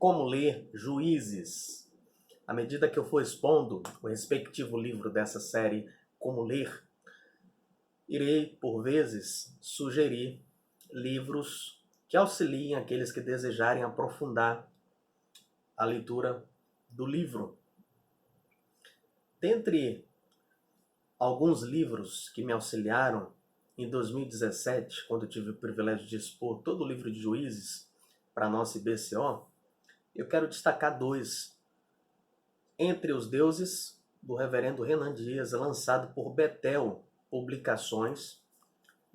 Como ler Juízes. À medida que eu for expondo o respectivo livro dessa série Como Ler, irei, por vezes, sugerir livros que auxiliem aqueles que desejarem aprofundar a leitura do livro. Dentre alguns livros que me auxiliaram, em 2017, quando eu tive o privilégio de expor todo o livro de Juízes para a nossa IBCO, eu quero destacar dois. Entre os Deuses, do reverendo Renan Dias, lançado por Betel Publicações,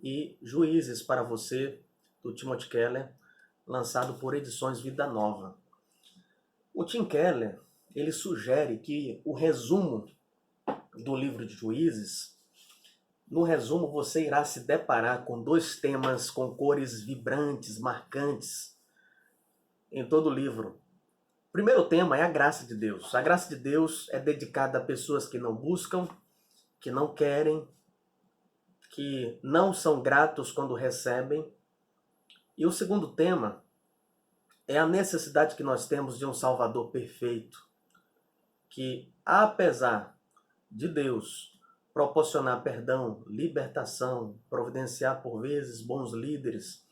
e Juízes para Você, do Timothy Keller, lançado por Edições Vida Nova. O Tim Keller, ele sugere que o resumo do livro de Juízes, no resumo você irá se deparar com dois temas com cores vibrantes, marcantes, em todo o livro. O primeiro tema é a graça de Deus. A graça de Deus é dedicada a pessoas que não buscam, que não querem, que não são gratos quando recebem. E o segundo tema é a necessidade que nós temos de um Salvador perfeito, que, apesar de Deus proporcionar perdão, libertação, providenciar por vezes bons líderes,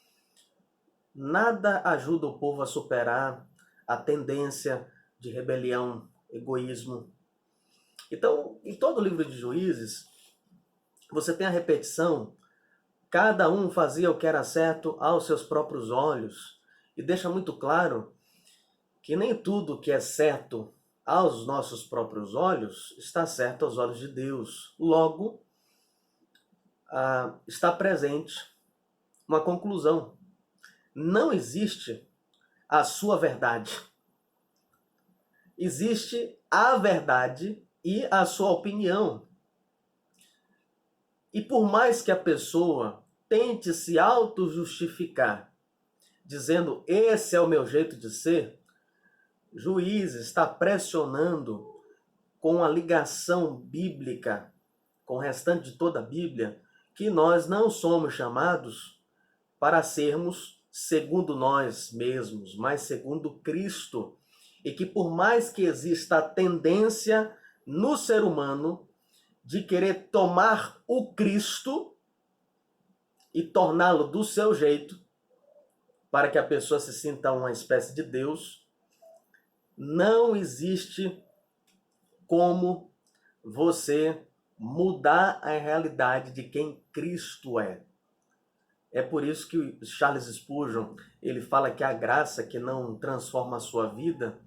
nada ajuda o povo a superar a tendência de rebelião, egoísmo. Então, em todo o livro de Juízes, você tem a repetição: cada um fazia o que era certo aos seus próprios olhos, e deixa muito claro que nem tudo que é certo aos nossos próprios olhos está certo aos olhos de Deus. Logo, está presente uma conclusão. Não existe a sua verdade. Existe a verdade e a sua opinião. E por mais que a pessoa tente se auto-justificar, dizendo, esse é o meu jeito de ser, Juízes está pressionando com a ligação bíblica, com o restante de toda a Bíblia, que nós não somos chamados para sermos segundo nós mesmos, mas segundo Cristo. E que por mais que exista a tendência no ser humano de querer tomar o Cristo e torná-lo do seu jeito, para que a pessoa se sinta uma espécie de Deus, não existe como você mudar a realidade de quem Cristo é. É por isso que Charles Spurgeon, ele fala que a graça que não transforma a sua vida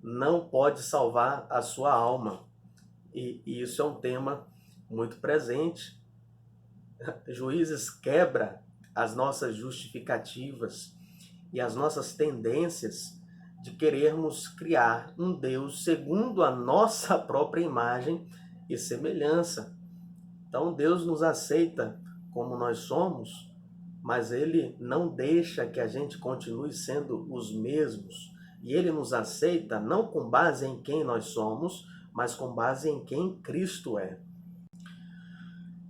não pode salvar a sua alma. E isso é um tema muito presente. Juízes quebra as nossas justificativas e as nossas tendências de querermos criar um Deus segundo a nossa própria imagem e semelhança. Então Deus nos aceita como nós somos, mas Ele não deixa que a gente continue sendo os mesmos. E Ele nos aceita não com base em quem nós somos, mas com base em quem Cristo é.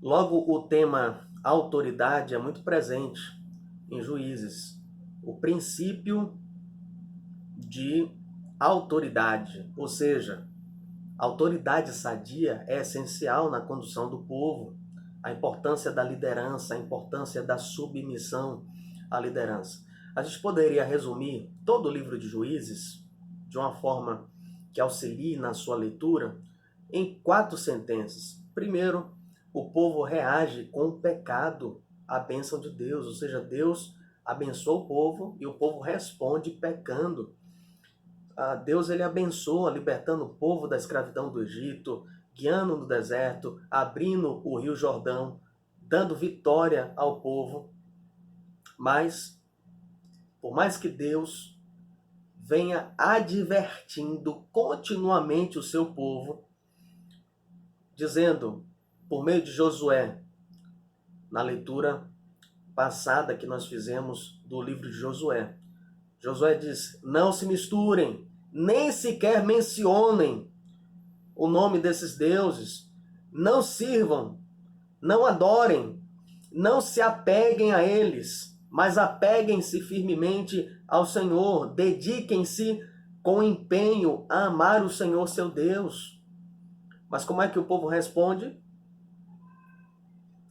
Logo, o tema autoridade é muito presente em Juízes. O princípio de autoridade, ou seja, a autoridade sadia é essencial na condução do povo. A importância da liderança, a importância da submissão à liderança. A gente poderia resumir todo o livro de Juízes de uma forma que auxilie na sua leitura em 4 sentenças. Primeiro, o povo reage com o pecado à bênção de Deus, ou seja, Deus abençoa o povo e o povo responde pecando. Deus ele abençoa, libertando o povo da escravidão do Egito, guiando no deserto, abrindo o rio Jordão, dando vitória ao povo. Mas, por mais que Deus venha advertindo continuamente o seu povo, dizendo, por meio de Josué, na leitura passada que nós fizemos do livro de Josué, Josué diz, não se misturem, nem sequer mencionem o nome desses deuses, não sirvam, não adorem, não se apeguem a eles, mas apeguem-se firmemente ao Senhor, dediquem-se com empenho a amar o Senhor seu Deus. Mas como é que o povo responde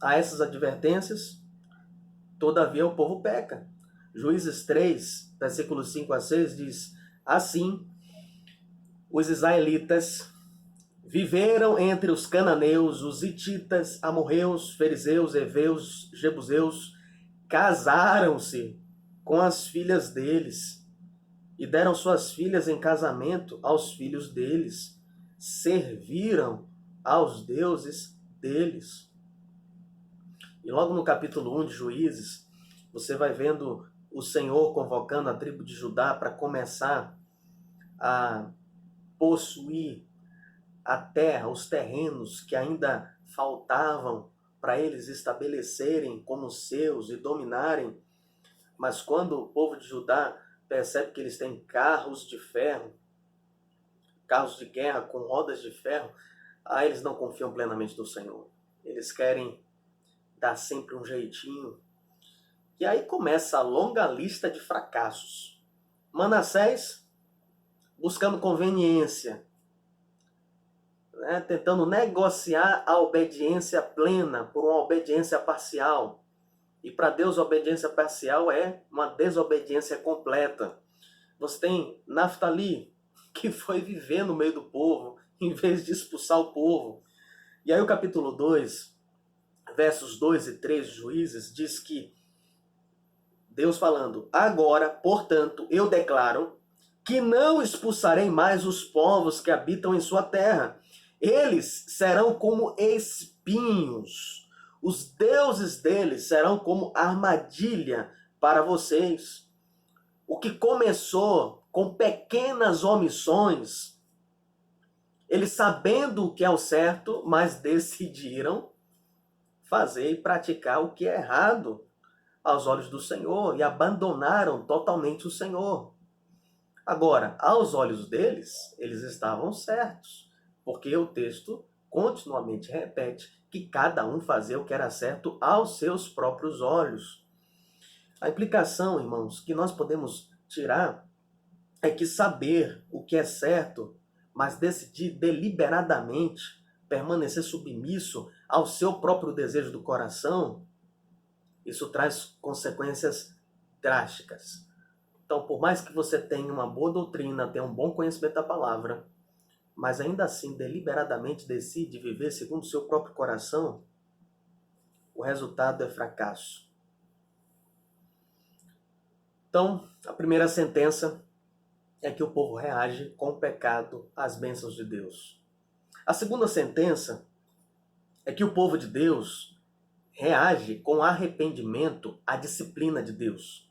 a essas advertências? Todavia o povo peca. Juízes 3, versículos 5 a 6 diz: assim, os israelitas viveram entre os cananeus, os hititas, amorreus, fariseus, heveus, jebuseus, casaram-se com as filhas deles e deram suas filhas em casamento aos filhos deles, serviram aos deuses deles. E logo no capítulo 1 de Juízes, você vai vendo o Senhor convocando a tribo de Judá para começar a possuir a terra, os terrenos que ainda faltavam para eles estabelecerem como seus e dominarem. Mas quando o povo de Judá percebe que eles têm carros de ferro, carros de guerra com rodas de ferro, aí eles não confiam plenamente no Senhor. Eles querem dar sempre um jeitinho. E aí começa a longa lista de fracassos. Manassés buscando conveniência, tentando negociar a obediência plena por uma obediência parcial. E para Deus a obediência parcial é uma desobediência completa. Você tem Naftali, que foi viver no meio do povo, em vez de expulsar o povo. E aí o capítulo 2, versos 2 e 3 de Juízes, diz que Deus falando: agora, portanto, eu declaro que não expulsarei mais os povos que habitam em sua terra. Eles serão como espinhos. Os deuses deles serão como armadilha para vocês. O que começou com pequenas omissões, eles sabendo o que é o certo, mas decidiram fazer e praticar o que é errado aos olhos do Senhor e abandonaram totalmente o Senhor. Agora, aos olhos deles, eles estavam certos, porque o texto continuamente repete que cada um fazia o que era certo aos seus próprios olhos. A implicação, irmãos, que nós podemos tirar é que saber o que é certo, mas decidir deliberadamente permanecer submisso ao seu próprio desejo do coração, isso traz consequências drásticas. Então, por mais que você tenha uma boa doutrina, tenha um bom conhecimento da palavra, mas ainda assim deliberadamente decide viver segundo o seu próprio coração, o resultado é fracasso. Então, a primeira sentença é que o povo reage com o pecado às bênçãos de Deus. A segunda sentença é que o povo de Deus reage com arrependimento à disciplina de Deus.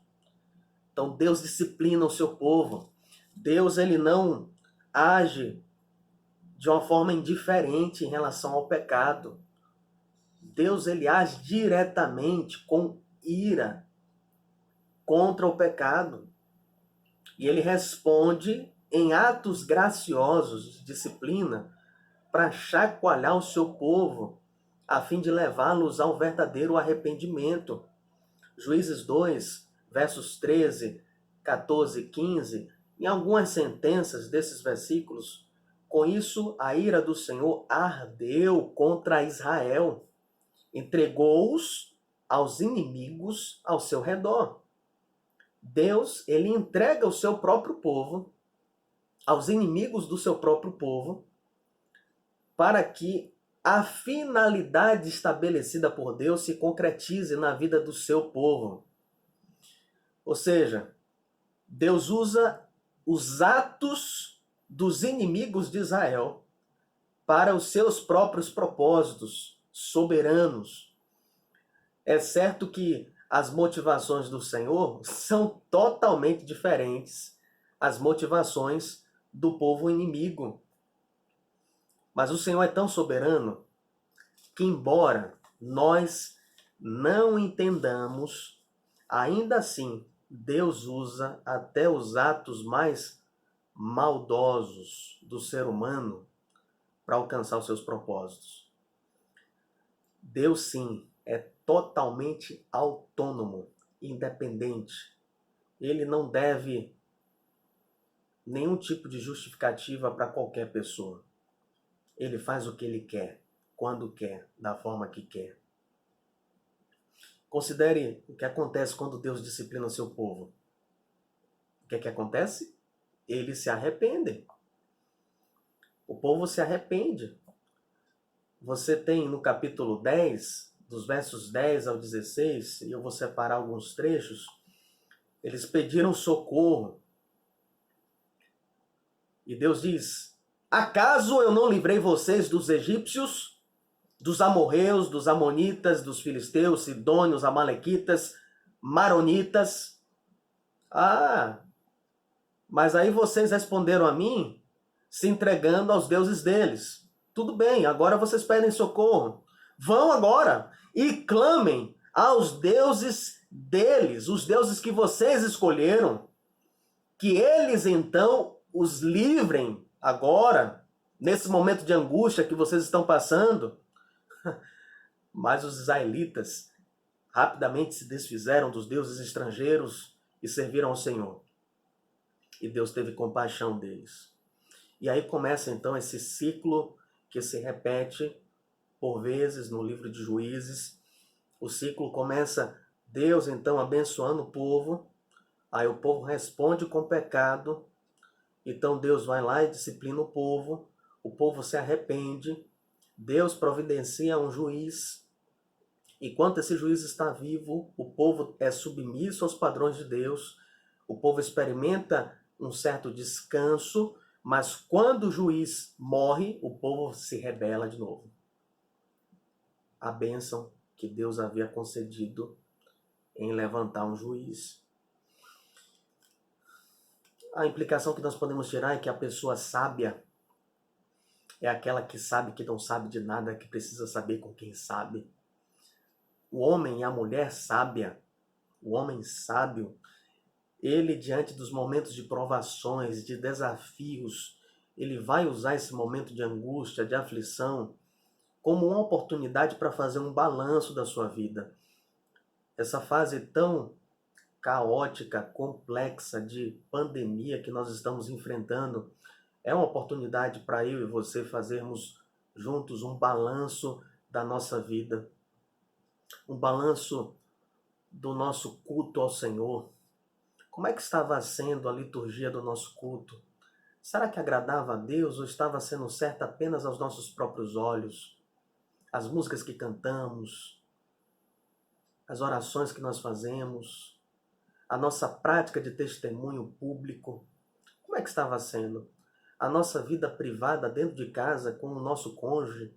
Então Deus disciplina o seu povo. Deus ele não age de uma forma indiferente em relação ao pecado. Deus ele age diretamente com ira contra o pecado. E ele responde em atos graciosos de disciplina para chacoalhar o seu povo, a fim de levá-los ao verdadeiro arrependimento. Juízes 2, versos 13, 14 e 15, em algumas sentenças desses versículos, com isso a ira do Senhor ardeu contra Israel, entregou-os aos inimigos ao seu redor. Deus, ele entrega o seu próprio povo aos inimigos do seu próprio povo, para que a finalidade estabelecida por Deus se concretize na vida do seu povo. Ou seja, Deus usa os atos dos inimigos de Israel para os seus próprios propósitos soberanos. É certo que as motivações do Senhor são totalmente diferentes às motivações do povo inimigo. Mas o Senhor é tão soberano que, embora nós não entendamos, ainda assim Deus usa até os atos mais maldosos do ser humano para alcançar os seus propósitos. Deus, sim, é totalmente autônomo, independente. ele não deve nenhum tipo de justificativa para qualquer pessoa. Ele faz o que ele quer, quando quer, da forma que quer. Considere o que acontece quando Deus disciplina o seu povo. O que é que acontece? Eles se arrependem. O povo se arrepende. Você tem no capítulo 10, dos versos 10 ao 16, e eu vou separar alguns trechos, eles pediram socorro. E Deus diz: acaso eu não livrei vocês dos egípcios, dos amorreus, dos amonitas, dos filisteus, sidônios, amalequitas, maronitas? Ah, mas aí vocês responderam a mim se entregando aos deuses deles. Tudo bem, agora vocês pedem socorro. Vão agora e clamem aos deuses deles, os deuses que vocês escolheram, que eles então os livrem agora, nesse momento de angústia que vocês estão passando. Mas os israelitas rapidamente se desfizeram dos deuses estrangeiros e serviram ao Senhor. E Deus teve compaixão deles. E aí começa então esse ciclo que se repete por vezes no livro de Juízes. O ciclo começa Deus então abençoando o povo, aí o povo responde com pecado, então Deus vai lá e disciplina o povo se arrepende, Deus providencia um juiz. Enquanto esse juiz está vivo, o povo é submisso aos padrões de Deus, o povo experimenta um certo descanso, mas quando o juiz morre, o povo se rebela de novo. A bênção que Deus havia concedido em levantar um juiz. A implicação que nós podemos tirar é que a pessoa sábia é aquela que sabe que não sabe de nada, que precisa saber com quem sabe. O homem e a mulher sábia, o homem sábio, ele diante dos momentos de provações, de desafios, ele vai usar esse momento de angústia, de aflição, como uma oportunidade para fazer um balanço da sua vida. Essa fase tão caótica, complexa de pandemia que nós estamos enfrentando, é uma oportunidade para eu e você fazermos juntos um balanço da nossa vida, um balanço do nosso culto ao Senhor. Como é que estava sendo a liturgia do nosso culto? Será que agradava a Deus ou estava sendo certa apenas aos nossos próprios olhos? As músicas que cantamos, as orações que nós fazemos, a nossa prática de testemunho público, como é que estava sendo? A nossa vida privada dentro de casa, com o nosso cônjuge,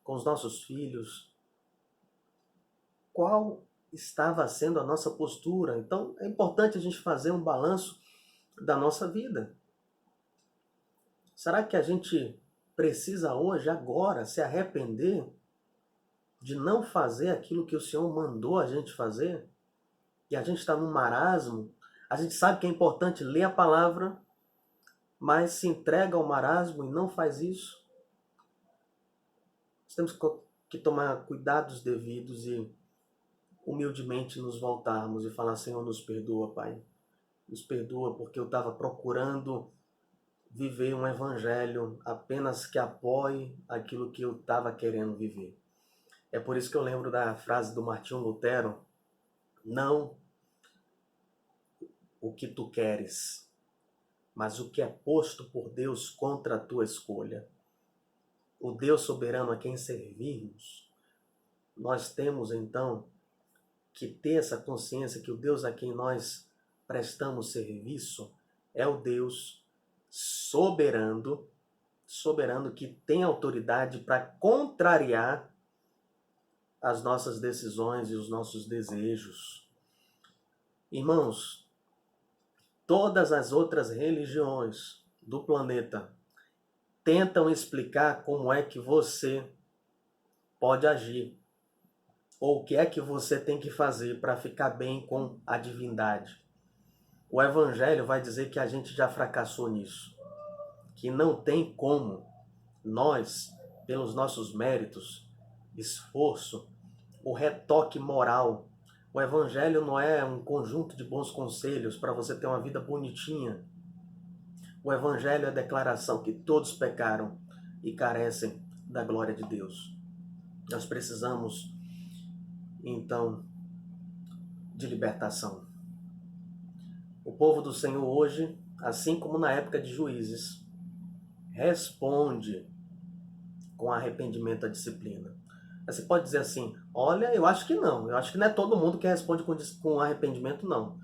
com os nossos filhos, qual estava sendo a nossa postura? Então, é importante a gente fazer um balanço da nossa vida. Será que a gente precisa hoje, agora, se arrepender de não fazer aquilo que o Senhor mandou a gente fazer? E a gente está num marasmo, a gente sabe que é importante ler a palavra, mas se entrega ao marasmo e não faz isso? Nós temos que tomar cuidados devidos e humildemente nos voltarmos e falar: Senhor, nos perdoa, Pai. Nos perdoa porque eu estava procurando viver um evangelho apenas que apoie aquilo que eu estava querendo viver. É por isso que eu lembro da frase do Martinho Lutero: não o que tu queres, mas o que é posto por Deus contra a tua escolha. O Deus soberano a quem servirmos, nós temos então que ter essa consciência que o Deus a quem nós prestamos serviço é o Deus soberano, que tem autoridade para contrariar as nossas decisões e os nossos desejos. Irmãos, todas as outras religiões do planeta tentam explicar como é que você pode agir, ou o que é que você tem que fazer para ficar bem com a divindade. O Evangelho vai dizer que a gente já fracassou nisso, que não tem como nós, pelos nossos méritos, esforço, o retoque moral, O Evangelho não é um conjunto de bons conselhos para você ter uma vida bonitinha. O Evangelho é a declaração que todos pecaram e carecem da glória de Deus. Nós precisamos, então, de libertação. O povo do Senhor hoje, assim como na época de Juízes, responde com arrependimento à disciplina. Você pode dizer assim, olha, eu acho que não. Eu acho que não é todo mundo que responde com arrependimento, não.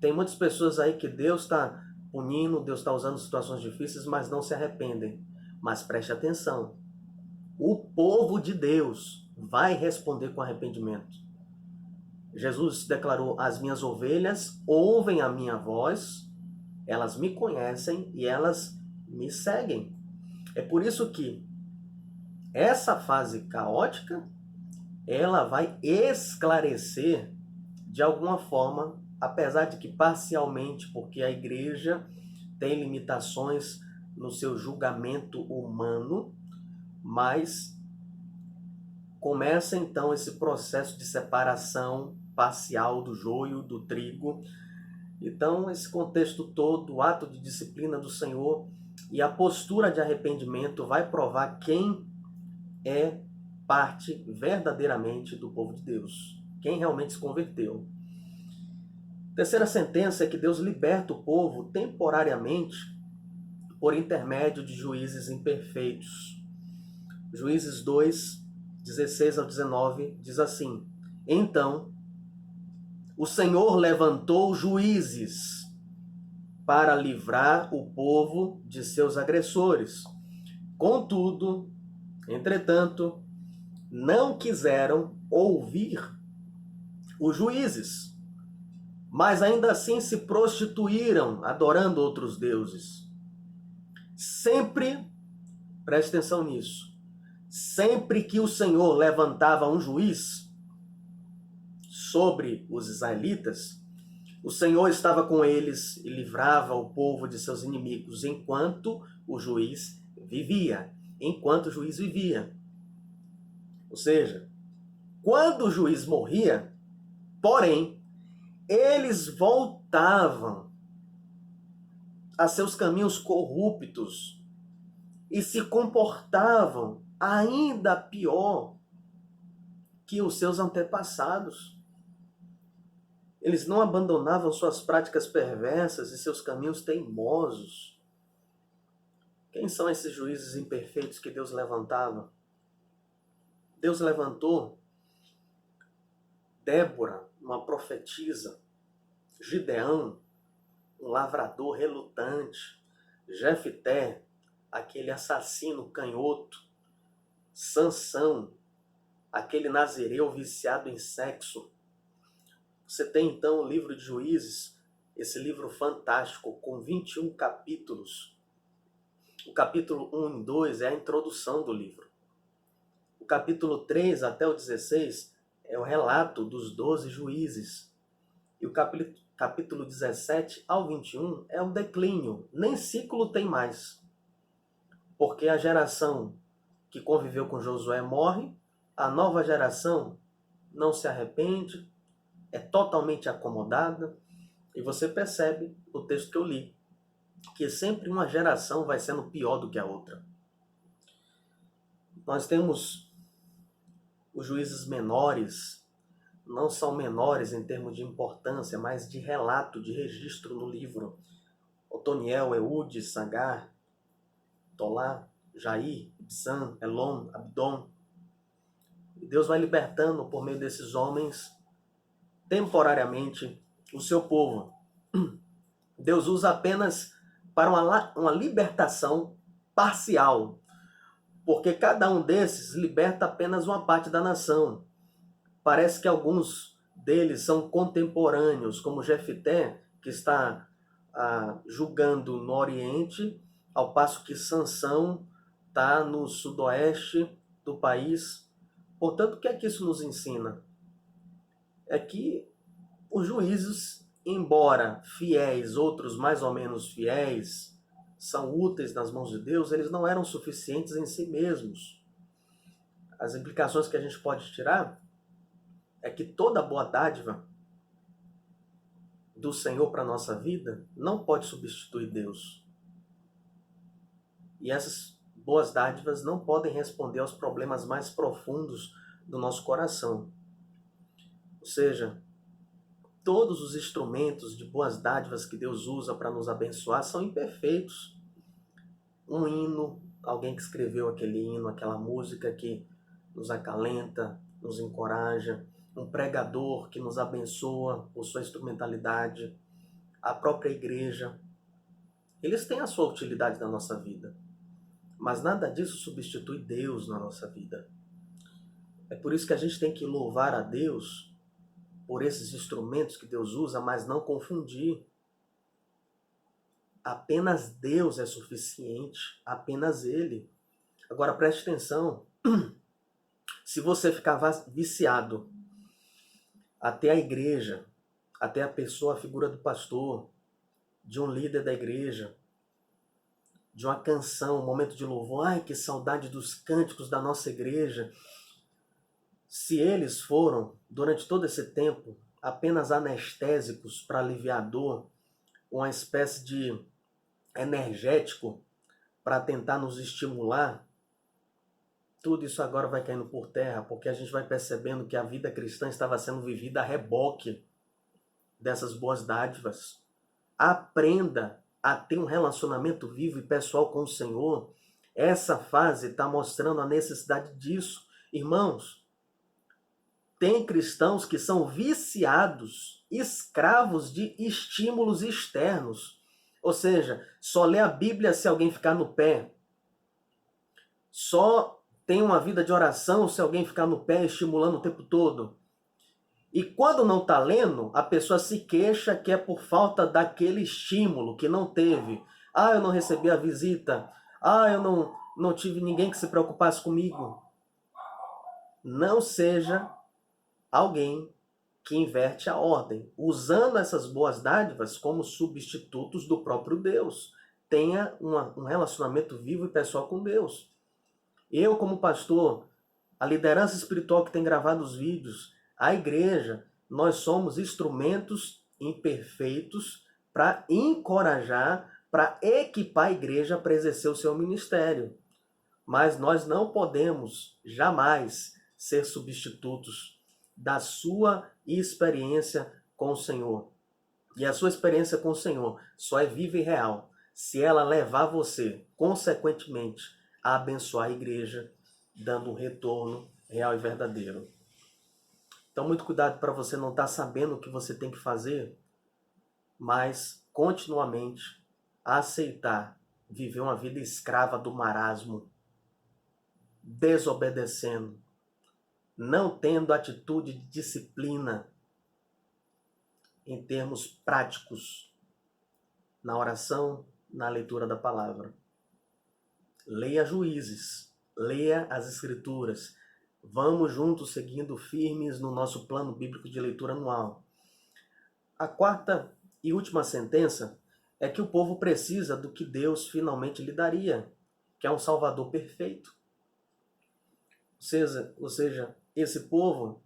Tem muitas pessoas aí que Deus está punindo, Deus está usando situações difíceis, mas não se arrependem. Mas preste atenção. O povo de Deus vai responder com arrependimento. Jesus declarou, as minhas ovelhas ouvem a minha voz, elas me conhecem e elas me seguem. É por isso que essa fase caótica, ela vai esclarecer de alguma forma, apesar de que parcialmente, porque a igreja tem limitações no seu julgamento humano, mas começa então esse processo de separação parcial do joio do trigo. Então, esse contexto todo, o ato de disciplina do Senhor e a postura de arrependimento vai provar quem é parte verdadeiramente do povo de Deus, quem realmente se converteu. Terceira sentença é que Deus liberta o povo temporariamente por intermédio de juízes imperfeitos. Juízes 2, 16 ao 19 diz assim: então, o Senhor levantou juízes para livrar o povo de seus agressores. Contudo, entretanto, não quiseram ouvir os juízes, mas ainda assim se prostituíram, adorando outros deuses. Sempre, preste atenção nisso, sempre que o Senhor levantava um juiz sobre os israelitas, o Senhor estava com eles e livrava o povo de seus inimigos enquanto o juiz vivia. Enquanto o juiz vivia. Ou seja, quando o juiz morria, porém, eles voltavam a seus caminhos corruptos e se comportavam ainda pior que os seus antepassados. Eles não abandonavam suas práticas perversas e seus caminhos teimosos. Quem são esses juízes imperfeitos que Deus levantava? Deus levantou Débora, uma profetisa, Gideão, um lavrador relutante, Jefté, aquele assassino canhoto, Sansão, aquele nazireu viciado em sexo. Você tem então o livro de Juízes, esse livro fantástico, com 21 capítulos. O capítulo 1 e 2 é a introdução do livro. O capítulo 3 até o 16 é o relato dos 12 juízes. E o capítulo 17 ao 21 é o declínio. Nem ciclo tem mais. Porque a geração que conviveu com Josué morre, a nova geração não se arrepende, é totalmente acomodada. E você percebe no texto que eu li, que sempre uma geração vai sendo pior do que a outra. Nós temos os juízes menores, não são menores em termos de importância, mas de relato, de registro no livro. Otoniel, Eude, Sagar, Tolá, Jair, Ibsan, Elon, Abdon. E Deus vai libertando por meio desses homens, temporariamente, o seu povo. Deus usa apenas para uma libertação parcial, porque cada um desses liberta apenas uma parte da nação. Parece que alguns deles são contemporâneos, como Jefté, que está julgando no Oriente, ao passo que Sansão está no sudoeste do país. Portanto, o que é que isso nos ensina? É que os juízes, embora fiéis, outros mais ou menos fiéis, são úteis nas mãos de Deus, eles não eram suficientes em si mesmos. As implicações que a gente pode tirar é que toda boa dádiva do Senhor para a nossa vida não pode substituir Deus. E essas boas dádivas não podem responder aos problemas mais profundos do nosso coração. Ou seja, todos os instrumentos de boas dádivas que Deus usa para nos abençoar são imperfeitos. Um hino, alguém que escreveu aquele hino, aquela música que nos acalenta, nos encoraja, um pregador que nos abençoa por sua instrumentalidade, a própria igreja, eles têm a sua utilidade na nossa vida, mas nada disso substitui Deus na nossa vida. É por isso que a gente tem que louvar a Deus por esses instrumentos que Deus usa, mas não confundir. Apenas Deus é suficiente, apenas Ele. Agora preste atenção, se você ficar viciado até a igreja, até a pessoa, a figura do pastor, de um líder da igreja, de uma canção, um momento de louvor, ai que saudade dos cânticos da nossa igreja. Se eles foram, durante todo esse tempo, apenas anestésicos para aliviar a dor, uma espécie de energético para tentar nos estimular, tudo isso agora vai caindo por terra, porque a gente vai percebendo que a vida cristã estava sendo vivida a reboque dessas boas dádivas. Aprenda a ter um relacionamento vivo e pessoal com o Senhor. Essa fase está mostrando a necessidade disso. Irmãos, tem cristãos que são viciados, escravos de estímulos externos. Ou seja, só lê a Bíblia se alguém ficar no pé. Só tem uma vida de oração se alguém ficar no pé estimulando o tempo todo. E quando não está lendo, a pessoa se queixa que é por falta daquele estímulo que não teve. Ah, eu não recebi a visita. Ah, eu não tive ninguém que se preocupasse comigo. Não seja alguém que inverte a ordem, usando essas boas dádivas como substitutos do próprio Deus. Tenha um relacionamento vivo e pessoal com Deus. Eu, como pastor, a liderança espiritual que tem gravado os vídeos, a igreja, nós somos instrumentos imperfeitos para encorajar, para equipar a igreja para exercer o seu ministério. Mas nós não podemos jamais ser substitutos da sua experiência com o Senhor. E a sua experiência com o Senhor só é viva e real se ela levar você, consequentemente, a abençoar a igreja, dando um retorno real e verdadeiro. Então, muito cuidado para você não estar sabendo o que você tem que fazer, mas continuamente aceitar viver uma vida escrava do marasmo, desobedecendo, não tendo atitude de disciplina em termos práticos, na oração, na leitura da palavra. Leia Juízes, leia as Escrituras. Vamos juntos seguindo firmes no nosso plano bíblico de leitura anual. A quarta e última sentença é que o povo precisa do que Deus finalmente lhe daria, que é um Salvador perfeito. Ou seja, esse povo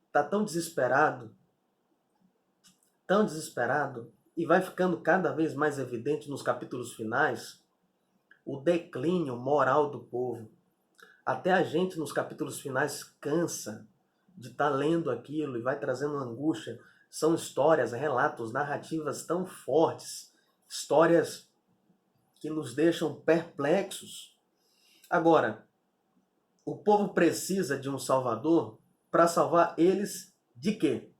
está tão desesperado, e vai ficando cada vez mais evidente nos capítulos finais, o declínio moral do povo. Até a gente nos capítulos finais cansa de estar lendo aquilo e vai trazendo angústia. São histórias, relatos, narrativas tão fortes, histórias que nos deixam perplexos. Agora, o povo precisa de um Salvador para salvar eles de quê?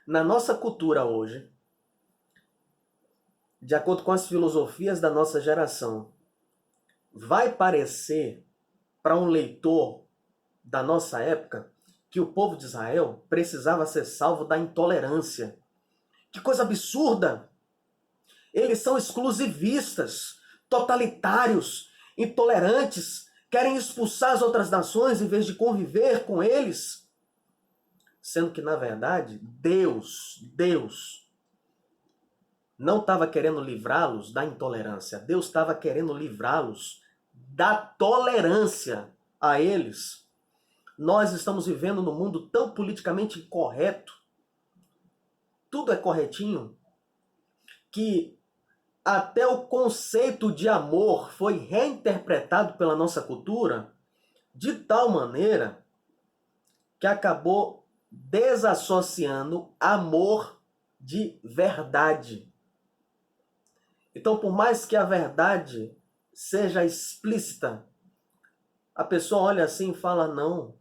Na nossa cultura hoje, de acordo com as filosofias da nossa geração, vai parecer para um leitor da nossa época que o povo de Israel precisava ser salvo da intolerância. Que coisa absurda! Eles são exclusivistas, totalitários, intolerantes, querem expulsar as outras nações em vez de conviver com eles. Sendo que, na verdade, Deus não estava querendo livrá-los da intolerância. Deus estava querendo livrá-los da tolerância a eles. nós estamos vivendo num mundo tão politicamente incorreto, tudo é corretinho, que até o conceito de amor foi reinterpretado pela nossa cultura de tal maneira que acabou desassociando amor de verdade. Então, por mais que a verdade seja explícita, a pessoa olha assim e fala, não,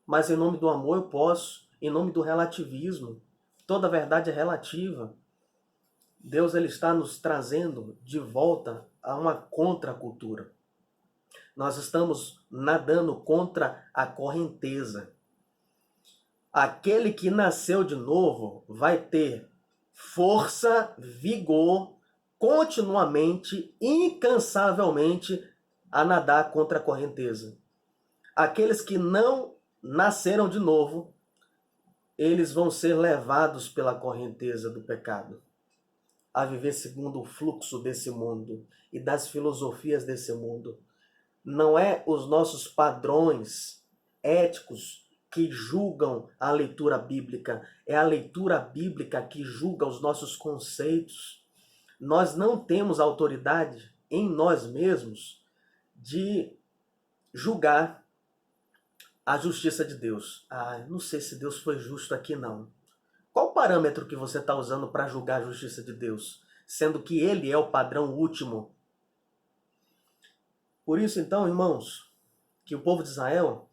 mas em nome do amor eu posso, em nome do relativismo. Toda verdade é relativa. Deus ele está nos trazendo de volta a uma contracultura. Nós estamos nadando contra a correnteza. Aquele que nasceu de novo vai ter força, vigor, continuamente, incansavelmente, a nadar contra a correnteza. Aqueles que não nasceram de novo, eles vão ser levados pela correnteza do pecado, a viver segundo o fluxo desse mundo e das filosofias desse mundo. Não é os nossos padrões éticos que julgam a leitura bíblica, é a leitura bíblica que julga os nossos conceitos. Nós não temos autoridade em nós mesmos de julgar a justiça de Deus. Não sei se Deus foi justo aqui não. Qual o parâmetro que você está usando para julgar a justiça de Deus? Sendo que Ele é o padrão último. Por isso, então, irmãos, que o povo de Israel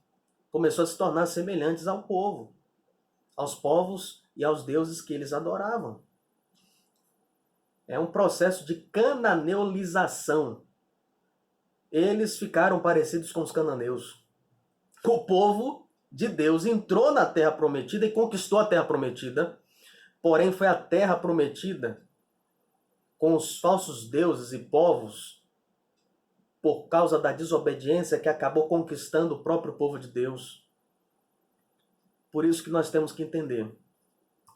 começou a se tornar semelhantes ao povo, aos povos e aos deuses que eles adoravam. É um processo de cananeolização. Eles ficaram parecidos com os cananeus. O povo de Deus entrou na terra prometida e conquistou a terra prometida, porém foi a terra prometida com os falsos deuses e povos, por causa da desobediência, que acabou conquistando o próprio povo de Deus. Por isso que nós temos que entender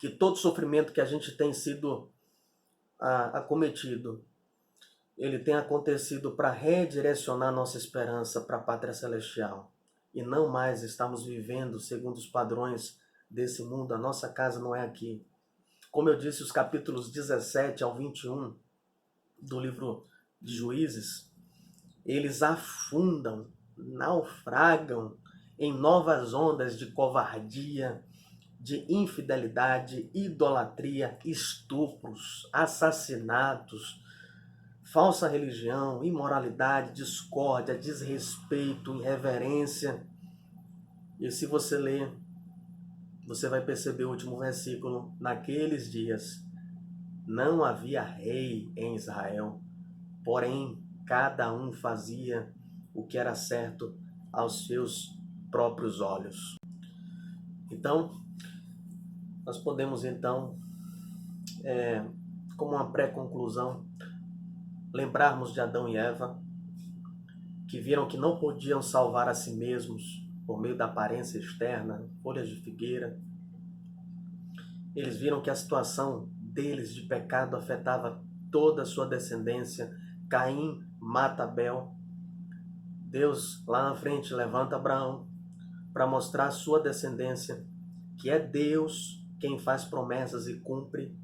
que todo sofrimento que a gente tem sido acometido, ele tem acontecido para redirecionar nossa esperança para a pátria celestial. E não mais estamos vivendo segundo os padrões desse mundo. A nossa casa não é aqui. Como eu disse, os capítulos 17 ao 21 do livro de Juízes, eles afundam, naufragam em novas ondas de covardia, de infidelidade, idolatria, estupros, assassinatos, falsa religião, imoralidade, discórdia, desrespeito, irreverência. E se você ler, você vai perceber o último versículo. Naqueles dias não havia rei em Israel, porém cada um fazia o que era certo aos seus próprios olhos. Então, nós podemos então, como uma pré-conclusão, lembrarmos de Adão e Eva, que viram que não podiam salvar a si mesmos por meio da aparência externa, folhas de figueira. Eles viram que a situação deles de pecado afetava toda a sua descendência. Caim mata Abel. Deus lá na frente levanta Abraão para mostrar a sua descendência, que é Deus quem faz promessas e cumpre.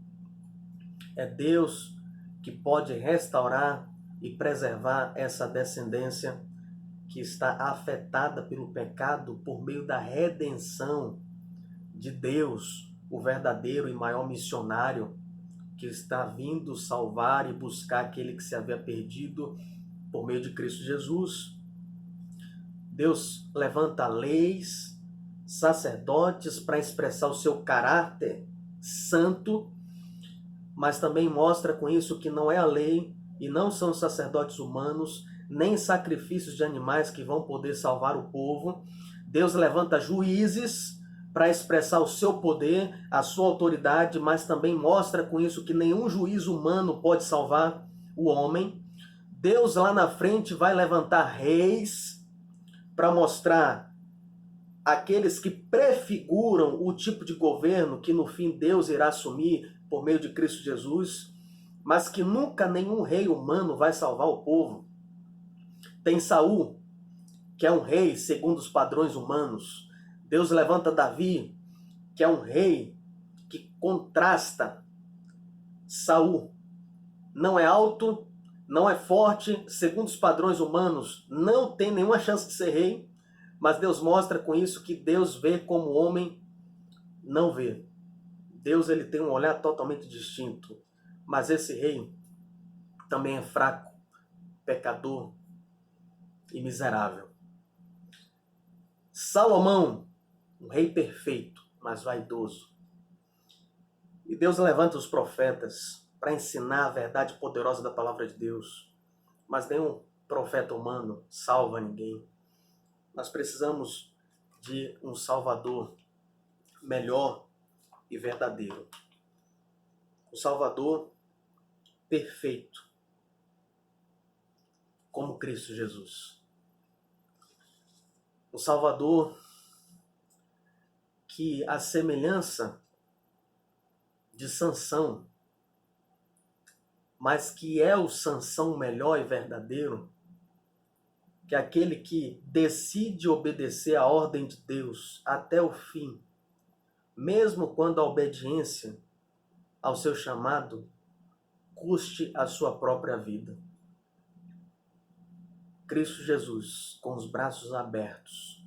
É Deus que pode restaurar e preservar essa descendência que está afetada pelo pecado por meio da redenção de Deus, o verdadeiro e maior missionário que está vindo salvar e buscar aquele que se havia perdido por meio de Cristo Jesus. Deus levanta leis, sacerdotes para expressar o seu caráter santo, mas também mostra com isso que não é a lei e não são os sacerdotes humanos, nem sacrifícios de animais que vão poder salvar o povo. Deus levanta juízes para expressar o seu poder, a sua autoridade, mas também mostra com isso que nenhum juiz humano pode salvar o homem. Deus lá na frente vai levantar reis para mostrar aqueles que prefiguram o tipo de governo que no fim Deus irá assumir por meio de Cristo Jesus, mas que nunca nenhum rei humano vai salvar o povo. Tem Saul, que é um rei segundo os padrões humanos. Deus levanta Davi, que é um rei que contrasta Saul. Não é alto, não é forte, segundo os padrões humanos, não tem nenhuma chance de ser rei, mas Deus mostra com isso que Deus vê como o homem não vê. Deus ele tem um olhar totalmente distinto, mas esse rei também é fraco, pecador e miserável. Salomão, um rei perfeito, mas vaidoso. E Deus levanta os profetas para ensinar a verdade poderosa da palavra de Deus. Mas nenhum profeta humano salva ninguém. Nós precisamos de um Salvador melhor e verdadeiro. O Salvador perfeito, como Cristo Jesus. O Salvador que, a semelhança de Sansão, mas que é o Sansão melhor e verdadeiro, que é aquele que decide obedecer à ordem de Deus até o fim, mesmo quando a obediência ao seu chamado custe a sua própria vida. Cristo Jesus, com os braços abertos,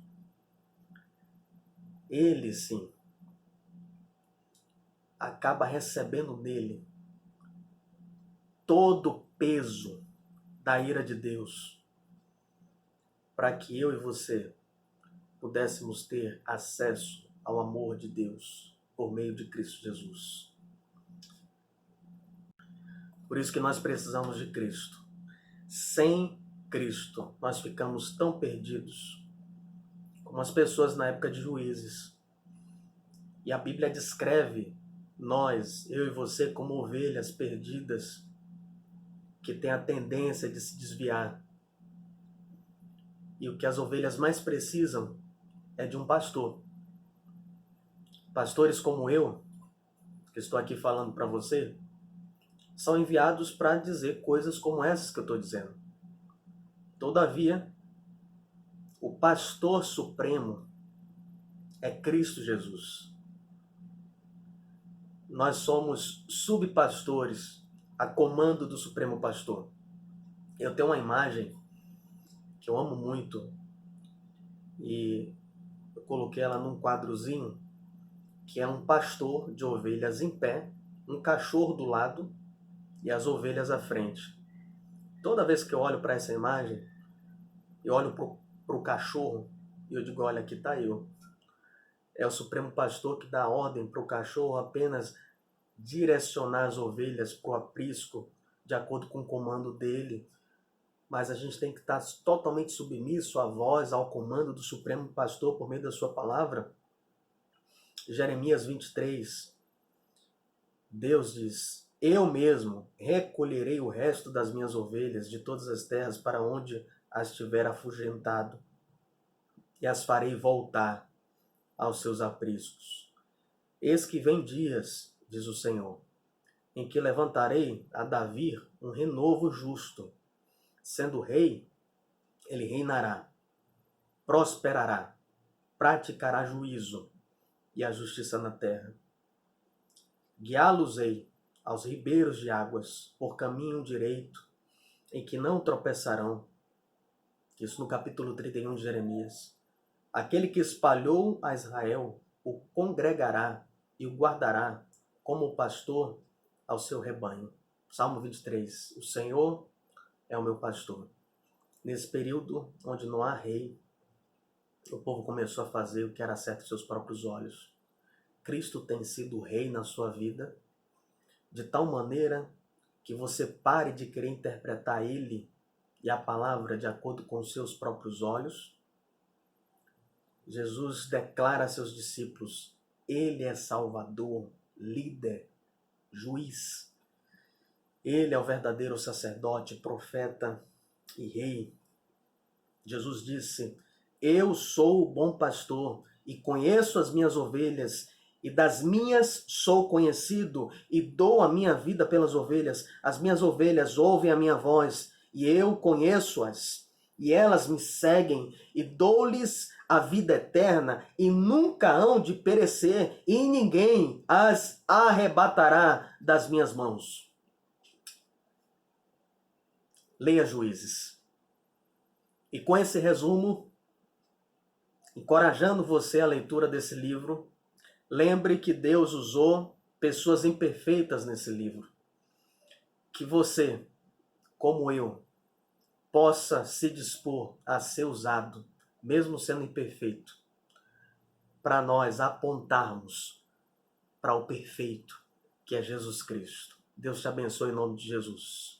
ele sim acaba recebendo nele todo o peso da ira de Deus, para que eu e você pudéssemos ter acesso ao amor de Deus por meio de Cristo Jesus. Por isso que nós precisamos de Cristo. Sem Cristo, nós ficamos tão perdidos como as pessoas na época de Juízes. E a Bíblia descreve nós, eu e você, como ovelhas perdidas que têm a tendência de se desviar. E o que as ovelhas mais precisam é de um pastor. Pastores como eu, que estou aqui falando para você, são enviados para dizer coisas como essas que eu estou dizendo. Todavia, o pastor supremo é Cristo Jesus. Nós somos subpastores a comando do Supremo Pastor. Eu tenho uma imagem que eu amo muito e eu coloquei ela num quadrozinho, que é um pastor de ovelhas em pé, um cachorro do lado e as ovelhas à frente. Toda vez que eu olho para essa imagem, eu olho para o cachorro e eu digo, olha, aqui está eu. É o Supremo Pastor que dá ordem para o cachorro apenas direcionar as ovelhas para o aprisco de acordo com o comando dele. Mas a gente tem que estar totalmente submisso à voz, ao comando do Supremo Pastor por meio da sua palavra. Jeremias 23, Deus diz, eu mesmo recolherei o resto das minhas ovelhas de todas as terras para onde as tiver afugentado e as farei voltar aos seus apriscos. Eis que vem dias, diz o Senhor, em que levantarei a Davi um renovo justo. Sendo rei, ele reinará, prosperará, praticará juízo e a justiça na terra. Guiá-los-ei aos ribeiros de águas, por caminho direito, em que não tropeçarão. Isso no capítulo 31 de Jeremias. Aquele que espalhou a Israel o congregará e o guardará como o pastor ao seu rebanho. Salmo 23. O Senhor é o meu pastor. Nesse período onde não há rei, o povo começou a fazer o que era certo aos seus próprios olhos. Cristo tem sido rei na sua vida, de tal maneira que você pare de querer interpretar ele e a palavra de acordo com os seus próprios olhos. Jesus declara a seus discípulos, ele é Salvador, líder, juiz. Ele é o verdadeiro sacerdote, profeta e rei. Jesus disse, eu sou o bom pastor e conheço as minhas ovelhas e das minhas sou conhecido e dou a minha vida pelas ovelhas. As minhas ovelhas ouvem a minha voz e eu conheço-as e elas me seguem, e dou-lhes a vida eterna, e nunca hão de perecer, e ninguém as arrebatará das minhas mãos. Leia Juízes. E com esse resumo, encorajando você à leitura desse livro, lembre que Deus usou pessoas imperfeitas nesse livro. Que você, como eu, possa se dispor a ser usado, mesmo sendo imperfeito, para nós apontarmos para o perfeito, que é Jesus Cristo. Deus te abençoe em nome de Jesus.